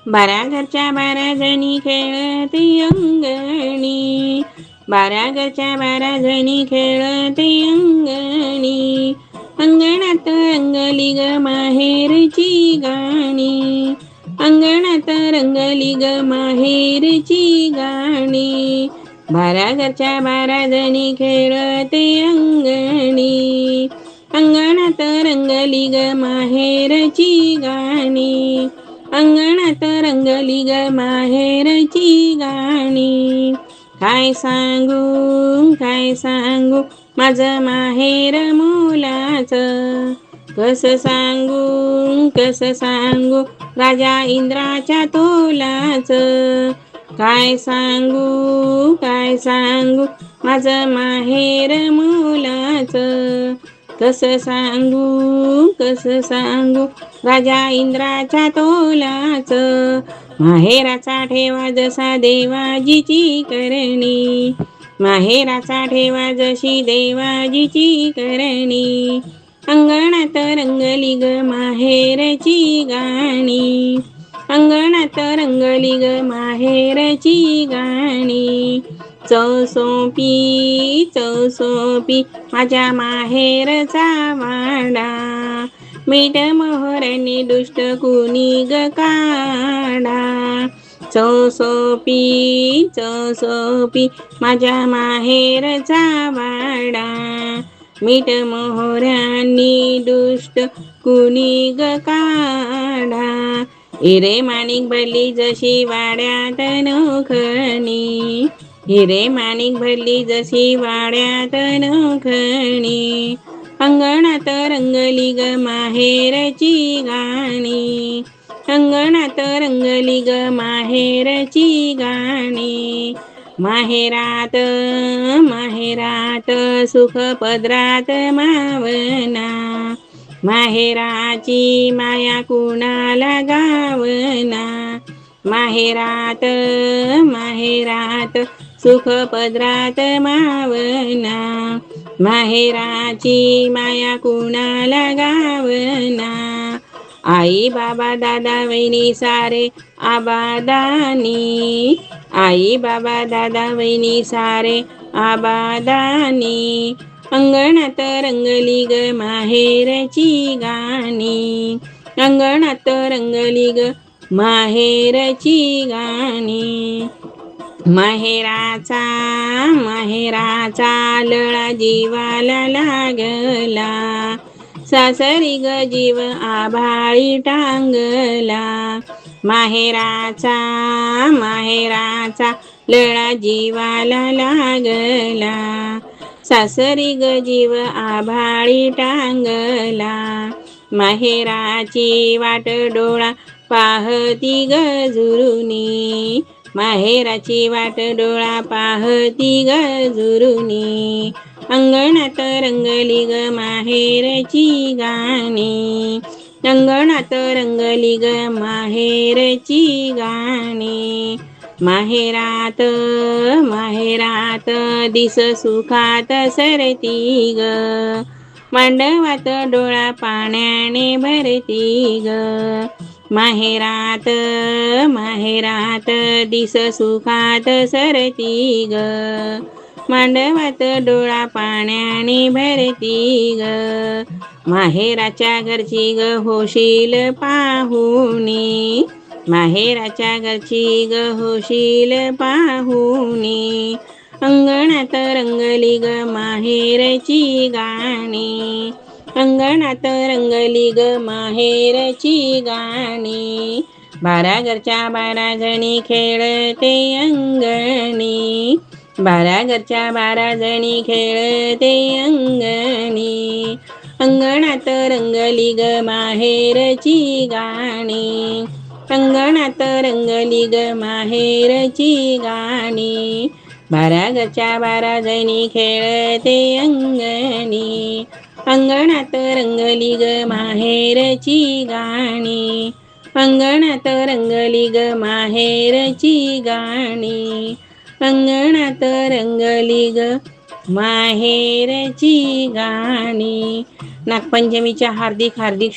बारा घरच्या 12 जणी खेळते अंगणी, बारा घरच्या 12 जणी खेळते अंगणी. अंगणात रंगली ग माहेरची गाणी, अंगणात रंगली ग माहेरची गाणी. बारा घरच्या 12 जणी खेळते अंगणी, अंगणात रंगली ग माहेरची गाणी, अंगणात रंगली ग माहेरची गाणी. काय सांगू माझं माहेर मोलाचं, कसं सांगू राजा इंद्राच्या तोलाचं. काय सांगू माझं माहेर मोलाचं, कसं सांगू राजा इंद्राच्या तोलाचं. माहेराचा ठेवा जसा देवाजीची करणी, माहेराचा ठेवा जशी देवाजीची करणी. अंगणात रंगली ग माहेरची गाणी, अंगणात रंगली ग माहेरची गाणी. चौसोपी माझ्या माहेरचा वाडा, मीठ मोहरांनी दुष्ट कुणी ग काढा. चौसोपी माझ्या माहेरचा वाडा, मीठ मोहरांनी दुष्ट कुणी ग काढा. हिरे माणिक भरली जशी वाड्यात नोखणी, हिरे माणिक भरली जशी वाड्यात नोखणी. अंगणात रंगली ग माहेरची गाणी, अंगणात रंगली ग माहेरची गाणी. माहेरात सुख पदरात मावना, माहेराची माया कुणाला गावना. माहेरात सुख पदरात मावना, माहेराची माया कुणाला गावना. आई बाबा दादा वहिनी सारे आबादानी, आई बाबा दादा वहिनी सारे आबादानी. अंगणात रंगली ग माहेरची गाणी, अंगणात रंगली ग माहेरची गाणी. माहेराचा लळा जीवाला लागला, सासरी ग जीव आभाळी टांगला. माहेराचा लळा जीवाला लागला, सासरी ग जीव आभाळी टांगला. माहेराची वाट डोळा पाहती ग झुरुनी, माहेराची वाट डोळा पाहती ग झुरुनी. अंगणात रंगली ग माहेरची गाणी, अंगणात रंगली ग माहेरची गाणी. माहेरात दिस सुखात सरती ग, मांडवात डोळा पाण्याने भरती ग. माहेरात दिस सुखात सरती ग, मांडवात डोळा पाण्याने भरती ग. माहेराच्या घरची ग होशील पाहुणी, माहेराच्या घरची ग होशील पाहुणी. अंगणात रंगली ग माहेरची गाणी, अंगणात रंगली ग माहेरची गाणी. बारा घरच्या 12 जणी खेळते अंगणी, बारा घरच्या 12 जणी खेळते अंगणी. अंगणात रंगली ग माहेरची गाणी, अंगणात रंगली ग माहेरची गाणी. बारा घरच्या 12 जणी खेळते अंगणी, अंगणात रंगली ग माहेरची गाणी, अंगणात रंगली ग माहेरची गाणी. अंगणात रंगली ग माहेरची गाणी. नागपंचमीच्या हार्दिक शुभेच्छा.